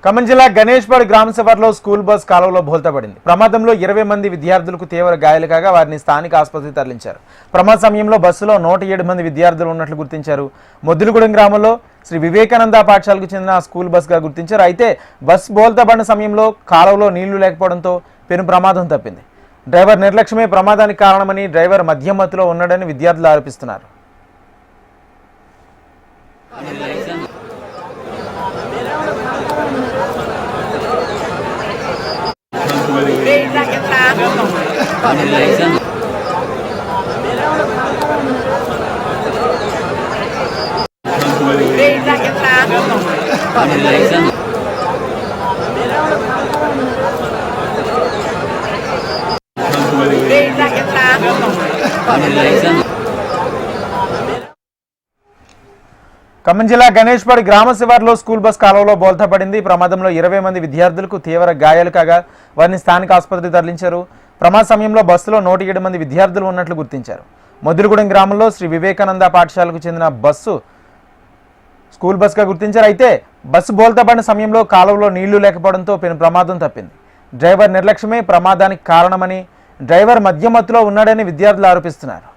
ఖమ్మం జిల్లా గణేష్పాడు గ్రామ శివారులో స్కూల్ బస్ కాలువలో బోల్తాపడింది. ప్రమాదంలో 20 మంది విద్యార్థులకు తీవ్ర గాయాలు కాగా వారిని స్థానిక ఆసుపత్రికి తరలించారు. ప్రమాద సమయంలో బస్సులో 107 మంది విద్యార్థులు ఉన్నట్లు గుర్తించారు. మొద్దులగూడెం గ్రామంలో శ్రీ వివేకానంద పాఠశాలకు చెందిన స్కూల్ బస్గా గుర్తించారు. అయితే బస్ బోల్తాపడిన సమయంలో కాలువలో నీళ్లు లేకపోవడంతో పెను ప్రమాదం తప్పింది. డ్రైవర్ నిర్లక్ష్యమే ప్రమాదానికి కారణమని, డ్రైవర్ మద్యం మత్తులో ఉన్నాడని విద్యార్థులు ఆరోపిస్తున్నారు. ఖమ్మం జిల్లా గణేష్పాడు గ్రామ శివారులో స్కూల్ బస్ కాలువలో బోల్తాపడింది. ప్రమాదంలో 20 మంది విద్యార్థులకు తీవ్ర గాయాలు కాగా వారిని స్థానిక ఆసుపత్రికి తరలించారు. ప్రమాద సమయంలో బస్సులో 107 మంది విద్యార్థులు ఉన్నట్లు గుర్తించారు. మొద్దులగూడెం గ్రామంలో శ్రీ వివేకానంద పాఠశాలకు చెందిన బస్సు స్కూల్ బస్గా గుర్తించారు. అయితే బస్సు బోల్తాపడిన సమయంలో కాలువలో నీళ్లు లేకపోవడంతో పెను ప్రమాదం తప్పింది. డ్రైవర్ నిర్లక్ష్యమే ప్రమాదానికి కారణమని, డ్రైవర్ మద్యం మత్తులో ఉన్నాడని విద్యార్థులు ఆరోపిస్తున్నారు.